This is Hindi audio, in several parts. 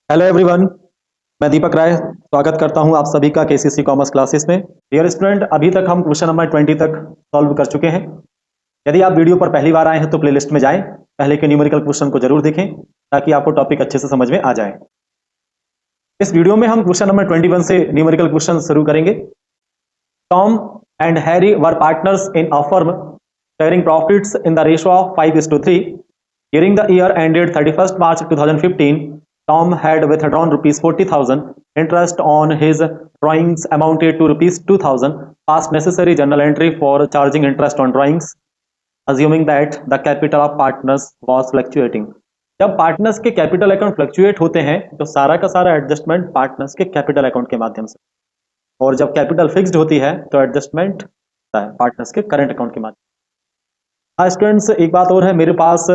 Hello everyone. मैं दीपक राय स्वागत करता हूं आप सभी का केसीसी कॉमर्स क्लासेस में। डियर स्टूडेंट, अभी तक हम क्वेश्चन नंबर 20 तक सॉल्व कर चुके हैं। यदि आप वीडियो पर पहली बार आए हैं तो प्लेलिस्ट में जाएं, पहले के न्यूमेरिकल क्वेश्चन को जरूर देखें ताकि आपको टॉपिक अच्छे से समझ में आ जाए। इस वीडियो में हम क्वेश्चन नंबर 21 से न्यूमेरिकल क्वेश्चन शुरू करेंगे। Tom and Harry were partners in a firm sharing profits in the ratio of 5:3. During the year ended 31st March 2015, Tom had withdrawn rupees 40,000. Interest on his drawings amounted to rupees 2,000. Past necessary journal entry for charging interest on drawings, assuming that the capital of partners was fluctuating. जब पार्टनर्स के कैपिटल अकाउंट फ्लक्चुएट होते हैं तो सारा का सारा एडजस्टमेंट पार्टनर्स के कैपिटल अकाउंट के माध्यम से, और जब कैपिटल फिक्स्ड होती है तो एडजस्टमेंट होता है पार्टनर्स के करंट अकाउंट के माध्यम से। हाँ स्टूडेंट्स, एक बात और है, मेरे पास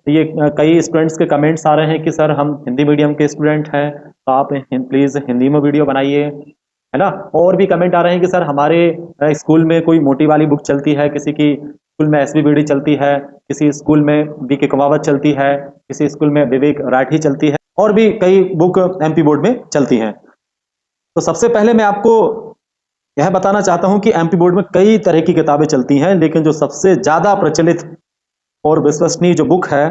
ये कई स्टूडेंट्स के कमेंट्स आ रहे हैं कि सर हम हिंदी मीडियम के स्टूडेंट हैं तो आप प्लीज़ हिंदी में वीडियो बनाइए, है ना। और भी कमेंट आ रहे हैं कि सर हमारे स्कूल में कोई मोटी वाली बुक चलती है, किसी की स्कूल में एसवी बीडी चलती है, किसी स्कूल में बीके कुमावत चलती है, किसी स्कूल में विवेक राठी चलती है, और भी कई बुक एमपी बोर्ड में चलती हैं। तो सबसे पहले मैं आपको यह बताना चाहता हूं कि एमपी बोर्ड में कई तरह की किताबें चलती हैं, लेकिन जो सबसे ज्यादा प्रचलित और विश्वसनीय जो बुक है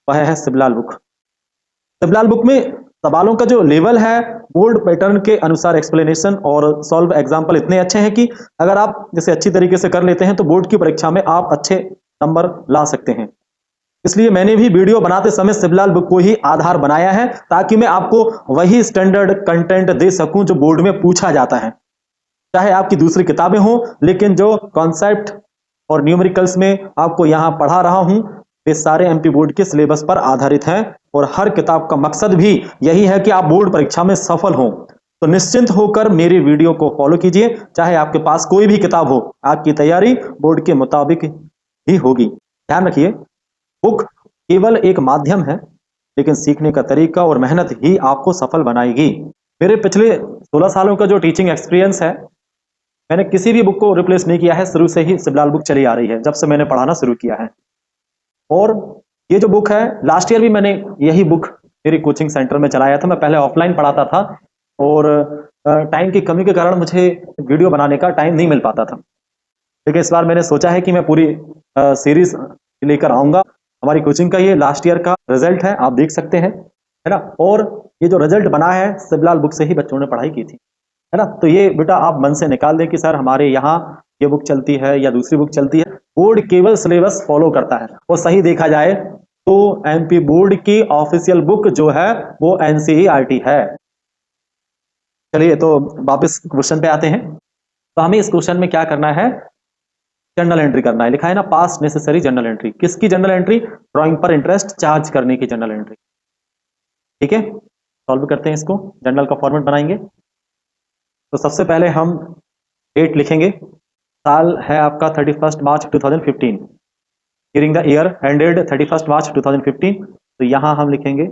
वह है शिवलाल बुक। शिवलाल बुक में सवालों का जो लेवल है बोर्ड पैटर्न के अनुसार एक्सप्लेनेशन और सॉल्व एग्जाम्पल इतने अच्छे हैं कि अगर आप जैसे अच्छी तरीके से कर लेते हैं तो बोर्ड की परीक्षा में आप अच्छे नंबर ला सकते हैं। इसलिए मैंने भी वीडियो बनाते समय शिवलाल बुक को ही आधार बनाया है ताकि मैं आपको वही स्टैंडर्ड कंटेंट दे सकूं जो बोर्ड में पूछा जाता है। चाहे आपकी दूसरी किताबें हों, लेकिन जो कॉन्सेप्ट और न्यूमेरिकल्स में आपको यहां पढ़ा रहा हूं वे सारे एमपी बोर्ड के सिलेबस पर आधारित हैं, और हर किताब का मकसद भी यही है कि आप बोर्ड परीक्षा में सफल हों। तो निश्चिंत होकर मेरी वीडियो को फॉलो कीजिए, चाहे आपके पास कोई भी किताब हो, आपकी तैयारी बोर्ड के मुताबिक ही होगी। ध्यान रखिए, बुक केवल एक माध्यम है, लेकिन सीखने का तरीका और मेहनत ही आपको सफल बनाएगी। मेरे पिछले 16 सालों का जो टीचिंग एक्सपीरियंस है, मैंने किसी भी बुक को रिप्लेस नहीं किया है। शुरू से ही शिवलाल बुक चली आ रही है, जब से मैंने पढ़ाना शुरू किया है। और ये जो बुक है, लास्ट ईयर भी मैंने यही बुक मेरी कोचिंग सेंटर में चलाया था। मैं पहले ऑफलाइन पढ़ाता था और टाइम की कमी के कारण मुझे वीडियो बनाने का टाइम नहीं मिल पाता था, लेकिन इस बार मैंने सोचा है कि मैं पूरी सीरीज लेकर आऊंगा। हमारी कोचिंग का ये लास्ट ईयर का रिजल्ट है, आप देख सकते हैं, है ना। और ये जो रिजल्ट बना है शिवलाल बुक से ही बच्चों ने पढ़ाई की थी, है ना। तो ये बेटा आप मन से निकाल दें कि सर हमारे यहाँ ये बुक चलती है या दूसरी बुक चलती है। बोर्ड केवल सिलेबस फॉलो करता है, और सही देखा जाए तो एमपी बोर्ड की ऑफिशियल बुक जो है वो एनसीईआरटी है। चलिए तो वापस क्वेश्चन पे आते हैं। तो हमें इस क्वेश्चन में क्या करना है, जर्नल एंट्री करना है। लिखा है ना, पास नेसेसरी जर्नल एंट्री। किसकी जर्नल एंट्री? ड्राइंग पर इंटरेस्ट चार्ज करने की जर्नल एंट्री। ठीक है, सॉल्व करते हैं इसको, जर्नल का फॉर्मेट बनाएंगे। तो सबसे पहले हम डेट लिखेंगे। साल है आपका 31 मार्च 2015। ड्यूरिंग द ईयर एंडेड 31 मार्च 2015। तो यहाँ हम लिखेंगे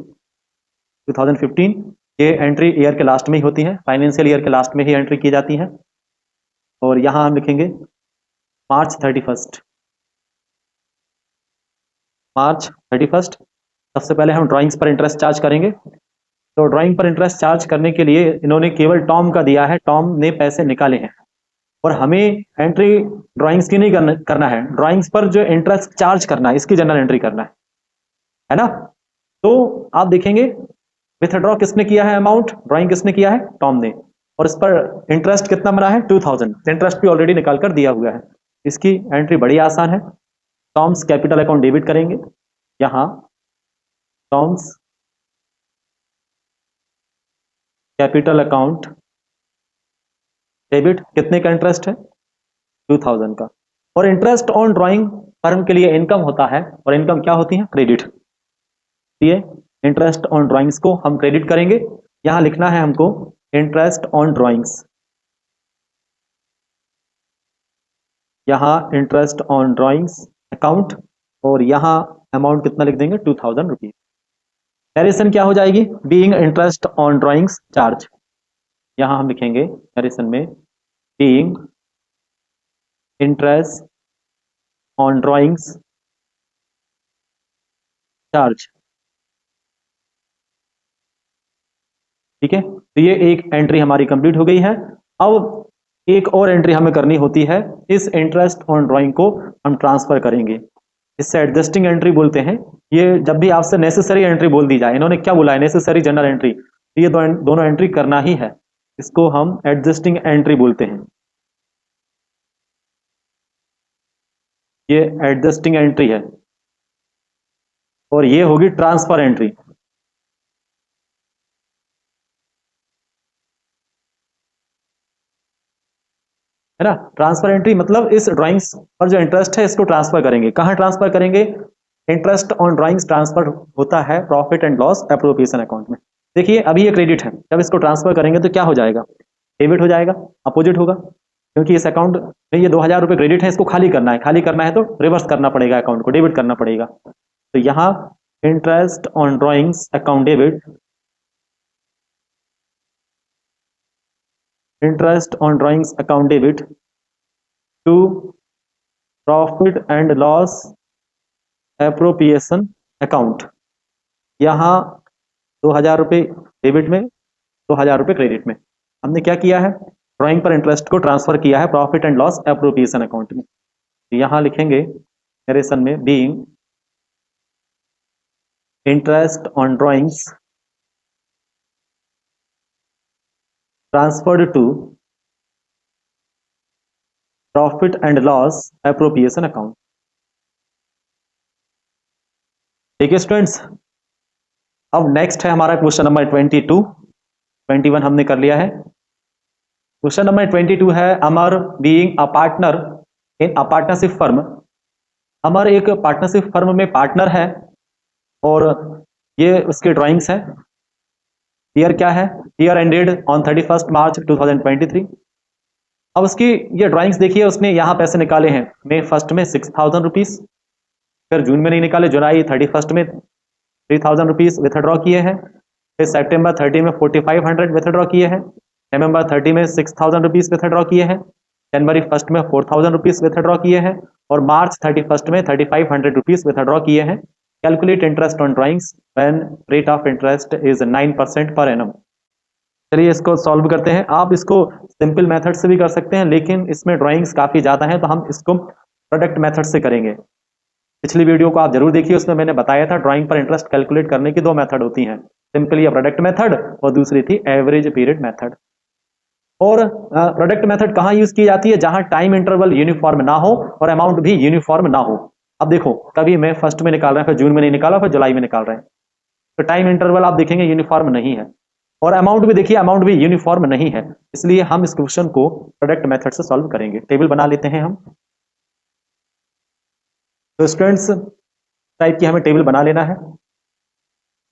2015। ये एंट्री ईयर के लास्ट में ही होती है, फाइनेंशियल ईयर के लास्ट में ही एंट्री की जाती है। और यहाँ हम लिखेंगे मार्च 31। मार्च 31। सबसे पहले हम ड्राइंग्स पर इंटरेस्ट चार्ज करेंगे। तो ड्राइंग पर इंटरेस्ट चार्ज करने के लिए इन्होंने केवल टॉम का दिया है, टॉम ने पैसे निकाले हैं, और हमें एंट्री ड्राइंग्स की नहीं करना है, ड्राइंग्स पर जो इंटरेस्ट चार्ज करना है इसकी जनरल एंट्री करना है ना। तो आप देखेंगे विथड्रॉ किसने किया है, अमाउंट ड्राइंग किसने किया है, टॉम ने, और इस पर इंटरेस्ट कितना बना है 2000। इंटरेस्ट भी ऑलरेडी निकाल कर दिया हुआ है। इसकी एंट्री बड़ी आसान है। टॉम्स कैपिटल अकाउंट डेबिट करेंगे। यहाँ टॉम्स कैपिटल अकाउंट डेबिट, कितने का इंटरेस्ट है 2000 का। और इंटरेस्ट ऑन ड्राइंग फर्म के लिए इनकम होता है, और इनकम क्या होती है, क्रेडिट। ये इंटरेस्ट ऑन ड्राइंग्स को हम क्रेडिट करेंगे। यहां लिखना है हमको इंटरेस्ट ऑन ड्राइंग्स, यहां इंटरेस्ट ऑन ड्राइंग्स अकाउंट, और यहां अमाउंट कितना लिख देंगे 2000 रुपीज। नरेशन क्या हो जाएगी, being interest on drawings charge. यहां हम लिखेंगे नरेशन में being interest on drawings charge. ठीक है, तो ये एक एंट्री हमारी कंप्लीट हो गई है। अब एक और एंट्री हमें करनी होती है, इस इंटरेस्ट ऑन ड्राइंग को हम ट्रांसफर करेंगे, इससे एडजस्टिंग एंट्री बोलते हैं। ये जब भी आपसे नेसेसरी एंट्री बोल दी जाए, इन्होंने क्या बोला है, नेसेसरी जनरल एंट्री, तो ये दोनों एंट्री करना ही है, इसको हम एडजस्टिंग एंट्री बोलते हैं। ये एडजस्टिंग एंट्री है और ये होगी ट्रांसफर एंट्री। है ना, ट्रांसफर एंट्री मतलब इस ड्राइंग्स पर जो इंटरेस्ट है इसको ट्रांसफर करेंगे। कहां ट्रांसफर करेंगे? इंटरेस्ट ऑन ड्राइंग्स ट्रांसफर होता है profit and loss appropriation account में। देखिए अभी ये क्रेडिट है, जब इसको ट्रांसफर करेंगे तो क्या हो जाएगा, डेबिट हो जाएगा, अपोजिट होगा, क्योंकि इस अकाउंट में ये 2000 रुपये क्रेडिट है, इसको खाली करना है, खाली करना है तो रिवर्स करना पड़ेगा, अकाउंट को डेबिट करना पड़ेगा। तो यहाँ interest on drawings account debit, interest on drawings account debit to profit and loss appropriation account. यहाँ 2000 रुपये डेबिट में, 2000 रुपये क्रेडिट में। हमने क्या किया है, ड्राइंग पर इंटरेस्ट को ट्रांसफर किया है profit and loss appropriation account में। यहाँ लिखेंगे नरेशन में, being interest on drawings transferred to profit and loss appropriation account. ठीक है स्टूडेंट्स, अब नेक्स्ट है हमारा क्वेश्चन नंबर 22। 21 हमने कर लिया है। क्वेश्चन नंबर 22 है, Amar being a partner in a partnership firm. Amar एक पार्टनरशिप फर्म में पार्टनर है और ये उसके ड्राइंग्स है। ईयर क्या है, ईयर एंडेड ऑन 31 मार्च 2023। अब उसकी ये ड्राइंग्स देखिए, उसने यहाँ पैसे निकाले हैं, मई 1 में 6000 रुपीज, फिर जून में नहीं निकाले, जुलाई 31 में 3000 रुपीज विथड्रॉ किए हैं, फिर सितंबर 30 में 4500 विथड्रॉ किए हैं, नवंबर 30 में 6000 रुपीज विथड्रॉ किए हैं, जनवरी 1 में 4000 रुपीज विथड्रॉ किए हैं और मार्च 31 में 3500 रुपीज विथड्रॉ किए हैं। Calculate interest on drawings when rate of interest is 9% per annum. चलिए इसको सॉल्व करते हैं। आप इसको सिंपल मेथड से भी कर सकते हैं, लेकिन इसमें ड्राइंग्स काफी ज्यादा हैं तो हम इसको प्रोडक्ट मेथड से करेंगे। पिछली वीडियो को आप जरूर देखिए, उसमें मैंने बताया था ड्राइंग पर इंटरेस्ट कैलकुलेट करने की 2 मेथड होती हैं, सिंपली या प्रोडक्ट मेथड, और दूसरी थी एवरेज पीरियड मेथड। और प्रोडक्ट मेथड कहाँ यूज की जाती है, जहां टाइम इंटरवल यूनिफॉर्म ना हो और अमाउंट भी यूनिफॉर्म ना हो। अब देखो कभी मई 1 में निकाल रहे हैं, फिर जून में नहीं निकाला, फिर जुलाई में निकाल रहे हैं, तो टाइम इंटरवल आप देखेंगे यूनिफॉर्म नहीं है, और अमाउंट भी देखिए, अमाउंट भी यूनिफॉर्म नहीं है। इसलिए हम इस क्वेश्चन को प्रोडक्ट मेथड से सॉल्व करेंगे। टेबल बना लेते हैं हम। तो स्टूडेंट्स टाइप की हमें टेबल बना लेना है।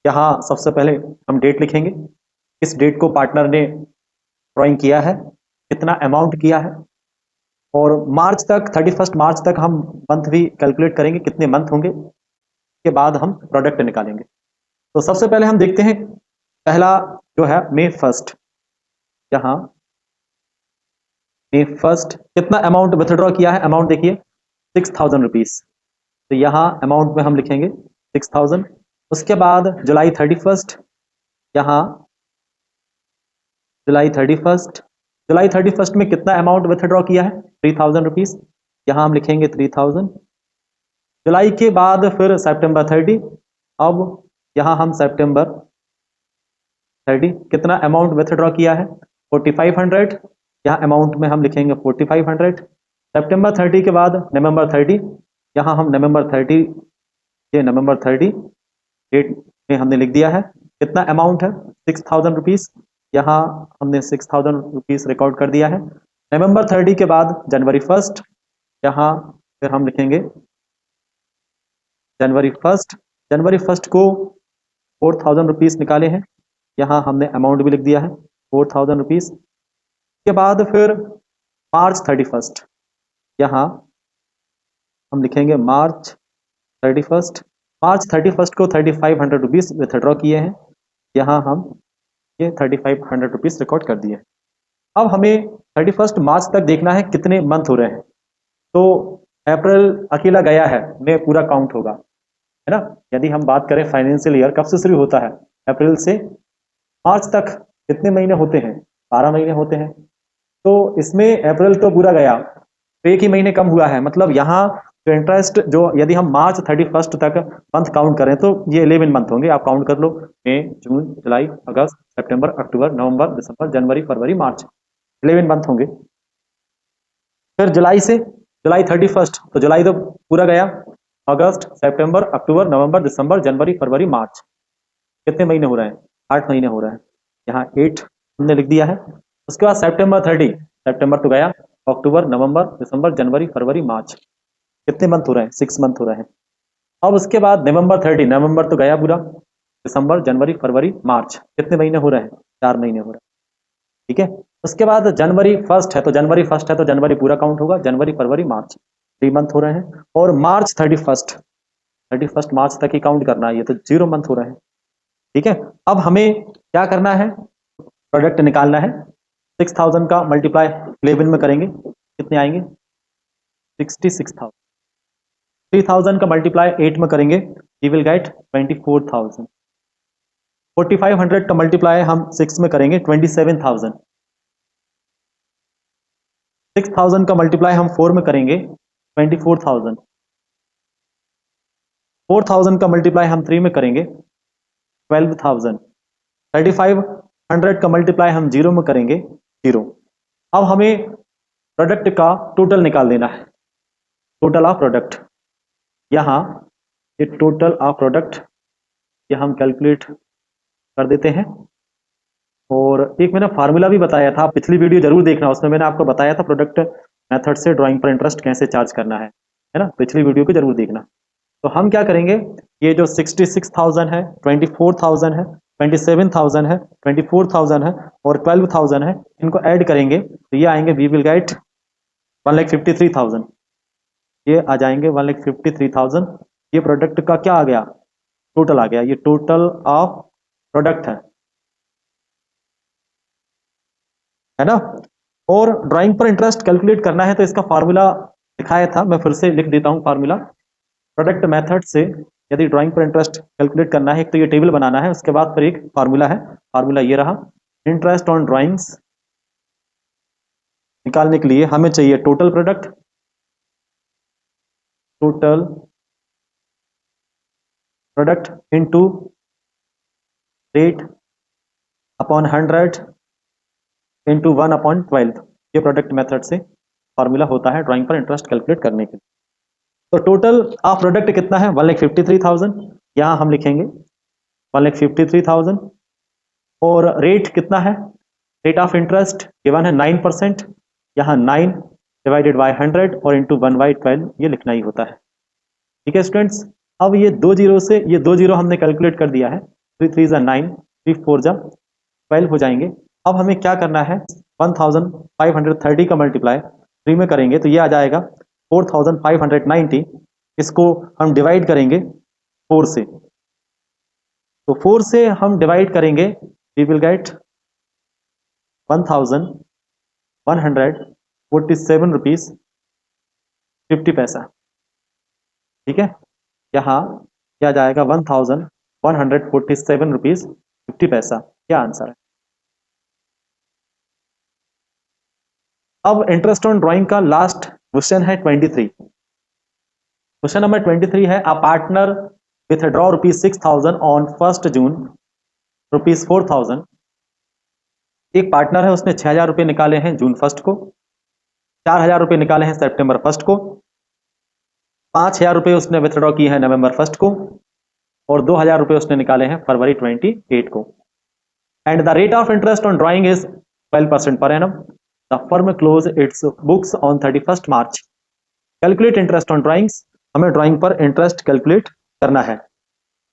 यहाँ सबसे पहले हम डेट लिखेंगे, किस डेट को पार्टनर ने ड्राइंग किया है, कितना अमाउंट किया है, और मार्च तक 31 मार्च तक हम मंथ भी कैलकुलेट करेंगे, कितने मंथ होंगे, के बाद हम प्रोडक्ट निकालेंगे। तो सबसे पहले हम देखते हैं पहला जो है मई 1, यहाँ मई 1 कितना अमाउंट विथड्रॉ किया है, अमाउंट देखिए 6000 रुपीज, तो यहाँ अमाउंट में हम लिखेंगे 6000। उसके बाद जुलाई 31, यहाँ जुलाई 31 में कितना अमाउंट विथड्रॉ किया है, 3000 रुपीज, यहाँ हम लिखेंगे 3000। जुलाई के बाद फिर सितंबर 30, अब यहाँ हम सितंबर 30 कितना अमाउंट विथड्रॉ किया है, 4500, यहाँ अमाउंट में हम लिखेंगे 4500। सितंबर 30 के बाद नवंबर 30, यहाँ हम नवंबर 30, ये नवंबर 30 डेट में हमने लिख दिया है, कितना अमाउंट है 6000 रुपीज, यहाँ हमने 6000 रुपीज रिकॉर्ड कर दिया है। नवंबर 30 के बाद जनवरी 1, यहाँ फिर हम लिखेंगे जनवरी 1 को 4000 रुपीज निकाले हैं, यहाँ हमने अमाउंट भी लिख दिया है 4000 रुपीज। के बाद फिर मार्च 31, यहाँ हम लिखेंगे मार्च 31 को 3500 रुपीज विथड्रॉ किए हैं, यहाँ हम ये 3500 रुपीज रिकॉर्ड कर दिए। अब हमें 31 मार्च तक देखना है कितने मंथ हो रहे हैं, तो अप्रैल अकेला गया है, में पूरा काउंट होगा, है ना। यदि हम बात करें फाइनेंशियल ईयर कब से शुरू होता है, अप्रैल से मार्च तक कितने महीने होते हैं? 12 महीने होते हैं। तो इसमें अप्रैल तो पूरा गया, तो एक ही महीने कम हुआ है, मतलब यहाँ जो इंटरेस्ट, जो यदि हम मार्च 31 तक मंथ काउंट करें तो ये 11 मंथ होंगे। आप काउंट कर लो, मई, जून, जुलाई, अगस्त, सितंबर, अक्टूबर, नवंबर, दिसंबर, जनवरी, फरवरी, मार्च, 11 मंथ होंगे। फिर जुलाई से, जुलाई 31, तो जुलाई तो पूरा गया, अगस्त, सितंबर, अक्टूबर, नवंबर, दिसंबर, जनवरी, फरवरी, मार्च, कितने महीने हो रहे हैं? 8 महीने हो रहे हैं। यहाँ 8 हमने लिख दिया है। उसके बाद सितंबर 30, सितंबर तो गया, अक्टूबर, नवंबर, दिसंबर, जनवरी, फरवरी, मार्च, कितने मंथ हो रहे हैं? 6 मंथ हो रहे हैं। अब उसके बाद नवंबर 30, नवंबर तो गया पूरा, दिसंबर, जनवरी, फरवरी, मार्च, कितने महीने हो रहे हैं? 4 महीने हो रहे हैं। ठीक है। उसके बाद जनवरी 1 है, तो जनवरी 1 है तो जनवरी पूरा काउंट होगा, जनवरी, फरवरी, मार्च, 3 मंथ हो रहे हैं। और मार्च 31 मार्च तक ही काउंट करना है, ये तो 0 मंथ हो रहे हैं। ठीक है। अब हमें क्या करना है? प्रोडक्ट निकालना है। 6000 का मल्टीप्लाई 11 में करेंगे, कितने आएंगे? 66,000। 3000 का मल्टीप्लाई 8 में करेंगे, वी विल गेट 24,000। 4500 का मल्टीप्लाई हम 6 में करेंगे, 27,000। 6000 का मल्टीप्लाई हम 4 में करेंगे, 24,000। 4000 का मल्टीप्लाई हम 3 में करेंगे, 12,000। 3500 का मल्टीप्लाई हम 0 में करेंगे, 0। अब हमें प्रोडक्ट का टोटल निकाल देना है, टोटल ऑफ प्रोडक्ट। यहाँ ये टोटल ऑफ प्रोडक्ट, ये हम कैलकुलेट कर देते हैं। और एक मैंने फार्मूला भी बताया था, पिछली वीडियो जरूर देखना, उसमें मैंने आपको बताया था प्रोडक्ट मेथड से ड्राइंग पर इंटरेस्ट कैसे चार्ज करना है ना? पिछली वीडियो को जरूर देखना। तो हम क्या करेंगे, ये जो 66,000 है, 24,000 है, 27,000 है, 24,000 है और 12,000 है, इनको ऐड करेंगे तो ये आएंगे, वी विल गेट 1,53,000। ये आ जाएंगे 1,53,000। ये प्रोडक्ट का क्या आ गया? टोटल आ गया। ये टोटल ऑफ प्रोडक्ट है ना? और ड्राइंग पर इंटरेस्ट कैलकुलेट करना है तो इसका फार्मूला दिखाया था, मैं फिर से लिख देता हूं फार्मूला। प्रोडक्ट मेथड से यदि ड्राइंग पर इंटरेस्ट कैलकुलेट करना है, एक तो ये टेबल बनाना है, उसके बाद फिर एक फार्मूला है। फार्मूला ये रहा, इंटरेस्ट ऑन ड्राइंग्स निकालने के लिए हमें चाहिए total product, total product into rate upon 100 into 1/12। ये प्रोडक्ट मेथड से फार्मूला होता है ड्राइंग पर इंटरेस्ट कैलकुलेट करने के लिए। तो टोटल ऑफ प्रोडक्ट कितना है? 1,53,000। यहां हम लिखेंगे 1,53,000। और रेट कितना है? रेट ऑफ इंटरेस्ट गिवन है 9%, यहाँ 9 डिवाइडेड बाय 100 और इंटू 1/12 ये लिखना ही होता है। ठीक है स्टूडेंट्स। अब ये 2 जीरो से, ये 2 जीरो हमने कैलकुलेट कर दिया है, 3 3 जा 9, 3 4 जा 12 हो जाएंगे। अब हमें क्या करना है, 1530 का मल्टीप्लाई 3 में करेंगे तो ये आ जाएगा 4590। इसको हम डिवाइड करेंगे 4 से, तो 4 से हम डिवाइड करेंगे, वी विल गेट 1147 रुपीज 50 पैसा। ठीक है। यहाँ क्या जाएगा? 1147 रुपीज 50 पैसा। क्या आंसर है? अब इंटरेस्ट ऑन ड्राइंग का लास्ट क्वेश्चन है 23। क्वेश्चन नंबर 23 है, अ पार्टनर विथड्रॉ ₹6,000 ऑन 1 जून ₹4,000। एक पार्टनर है, उसने 6,000 रुपये निकाले हैं जून 1 को, 4,000 रुपये निकाले हैं सितंबर 1 को, 5,000 रुपये उसने विथड्रॉ किए हैं नवंबर 1 को, और 2,000 रुपये उसने निकाले हैं फरवरी 28 को। And the rate of interest on drawing is 12% per annum. The firm close it's books on 31 March. Calculate interest on drawings, हमें ड्राइंग पर इंटरेस्ट कैलकुलेट करना है।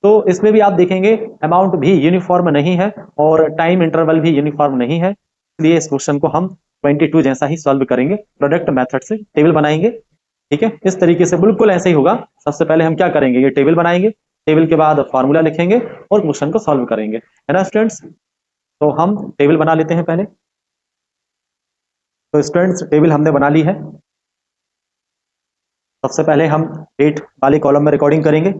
तो इसमें भी आप देखेंगे अमाउंट भी यूनिफॉर्म नहीं है और टाइम इंटरवल भी यूनिफॉर्म नहीं है, इसलिए इस क्वेश्चन को हम 22 जैसा ही सॉल्व करेंगे, प्रोडक्ट मेथड से टेबल बनाएंगे। ठीक है, इस तरीके से बिल्कुल ऐसे ही होगा। सबसे पहले हम क्या करेंगे, ये टेबल बनाएंगे, टेबल के बाद फॉर्मूला लिखेंगे और क्वेश्चन को सॉल्व करेंगे, है ना स्टूडेंट्स? तो हम टेबल बना लेते हैं पहले। तो स्टूडेंट्स टेबल हमने बना ली है। सबसे पहले हम डेट वाले कॉलम में रिकॉर्डिंग करेंगे।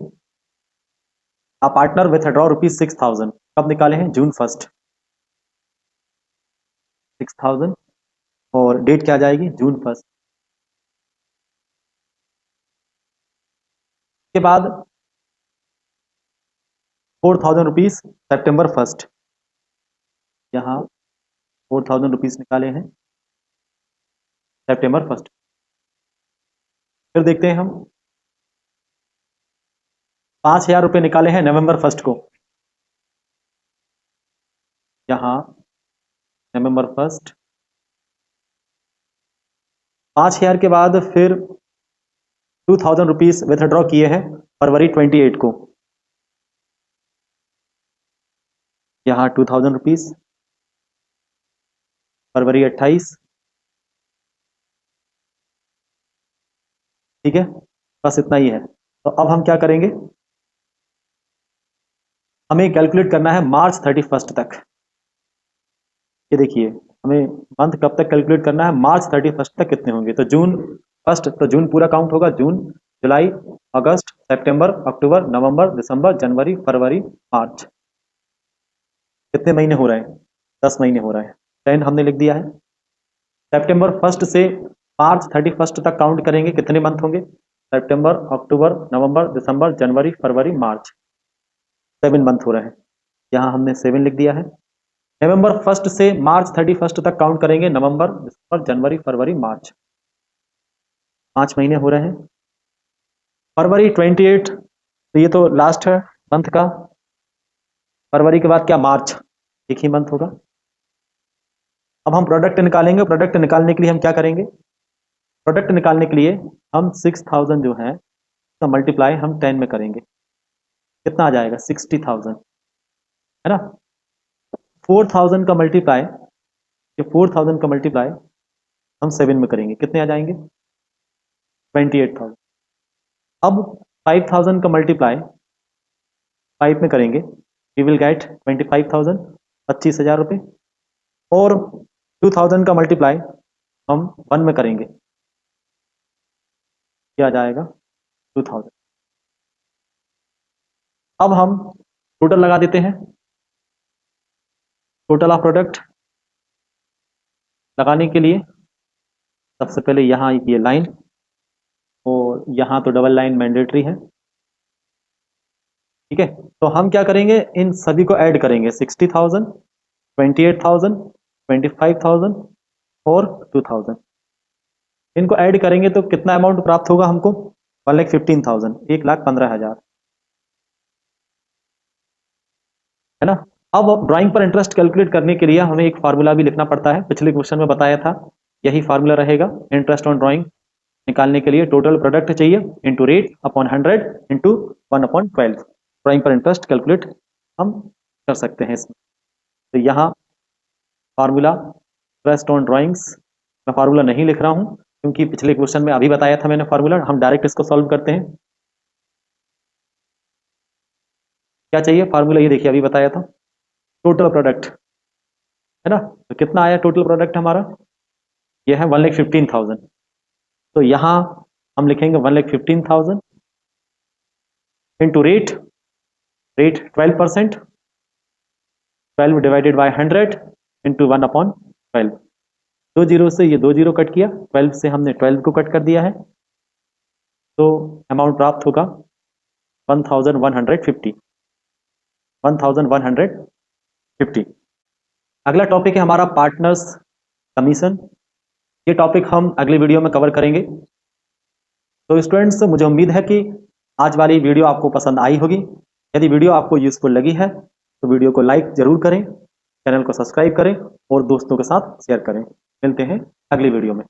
आ पार्टनर विथ ड्रॉ ₹6,000 कब निकाले हैं? जून 1। 6000 और डेट क्या आ जाएगी, जून 1। के बाद 4000 रुपीज सेप्टेम्बर 1। यहाँ 4000 रुपीज निकाले हैं सेप्टेम्बर 1। फिर देखते हैं हम 5000 रुपये निकाले हैं नवंबर 1 को। यहाँ नवंबर 1 5000 के बाद फिर 2000 रुपीज विथड्रॉ किए हैं फरवरी 28 को। यहाँ 2000 रुपीज फरवरी 28। ठीक है, बस इतना ही है। तो अब हम क्या करेंगे, हमें कैलकुलेट करना है मार्च 31 तक। ये देखिए, हमें मंथ कब तक कैलकुलेट करना है, मार्च 31 तक कितने होंगे। तो जून 1 तो जून पूरा काउंट होगा, जून, जुलाई, अगस्त, सितंबर, अक्टूबर, नवंबर, दिसंबर, जनवरी, फरवरी, मार्च। कितने महीने हो रहे हैं, 10 महीने हो रहे हैं। 10 हमने लिख दिया है। सितंबर 1 से मार्च 31 तक काउंट करेंगे, कितने मंथ होंगे, सितंबर, अक्टूबर, नवंबर, दिसंबर, जनवरी, फरवरी, मार्च। 7 मंथ हो रहे हैं, यहाँ हमने 7 लिख दिया है। नवंबर 1 से मार्च 31 तक काउंट करेंगे, नवंबर, दिसंबर, जनवरी, फरवरी, मार्च। 5 महीने हो रहे हैं। फरवरी 28, तो ये तो लास्ट है मंथ का। फरवरी के बाद क्या, मार्च, एक ही मंथ होगा। अब हम प्रोडक्ट निकालेंगे। प्रोडक्ट निकालने के लिए हम क्या करेंगे, प्रोडक्ट निकालने के लिए हम 6000 जो है उसका मल्टीप्लाई हम 10 में करेंगे। कितना आ जाएगा, 60,000, है ना। 4000 का मल्टीप्लाई, ये 4000 का मल्टीप्लाई हम 7 में करेंगे, कितने आ जाएंगे, 28,000। अब 5000 का मल्टीप्लाई 5 में करेंगे, वी विल गेट 25,000, 25,000 रुपये। और 2000 का मल्टीप्लाई हम 1 में करेंगे, क्या आ जाएगा, 2000। अब हम टोटल लगा देते हैं। टोटल ऑफ प्रोडक्ट लगाने के लिए सबसे पहले यहाँ ये लाइन, और यहाँ तो डबल लाइन मैंडेटरी है। ठीक है, तो हम क्या करेंगे, इन सभी को ऐड करेंगे, 60,000, 28,000, 25,000 और 2000। इनको ऐड करेंगे तो कितना अमाउंट प्राप्त होगा हमको, 1,15,000, 1,15,000, है ना। अब ड्राइंग पर इंटरेस्ट कैलकुलेट करने के लिए हमें एक फार्मूला भी लिखना पड़ता है, पिछले क्वेश्चन में बताया था, यही फार्मूला रहेगा। इंटरेस्ट ऑन ड्राइंग निकालने के लिए टोटल प्रोडक्ट चाहिए into rate upon 100 into 1/12। Drawing पर इंटरेस्ट कैलकुलेट हम कर सकते हैं इसमें। तो यहाँ फार्मूला इंटरेस्ट ऑन ड्राइंग्स, मैं फार्मूला नहीं लिख रहा हूँ क्योंकि पिछले क्वेश्चन में अभी बताया था मैंने फार्मूला, हम डायरेक्ट इसको सॉल्व करते हैं। क्या चाहिए फार्मूला, ये देखिए अभी बताया था, टोटल प्रोडक्ट, है ना। तो कितना आया टोटल प्रोडक्ट हमारा, ये है 1,15,000। तो यहाँ हम लिखेंगे 1,15,000 into rate, rate 12%, 12 divided by 100 into 1/12। 2 zero से ये 2 जीरो कट किया, 12 से हमने 12 को कट कर दिया है, तो अमाउंट प्राप्त होगा 1,150, 1,150। अगला टॉपिक है हमारा पार्टनर्स कमीशन। ये टॉपिक हम अगले वीडियो में कवर करेंगे। तो स्टूडेंट्स, मुझे उम्मीद है कि आज वाली वीडियो आपको पसंद आई होगी। यदि वीडियो आपको यूजफुल लगी है तो वीडियो को लाइक जरूर करें, चैनल को सब्सक्राइब करें और दोस्तों के साथ शेयर करें। मिलते हैं अगली वीडियो में।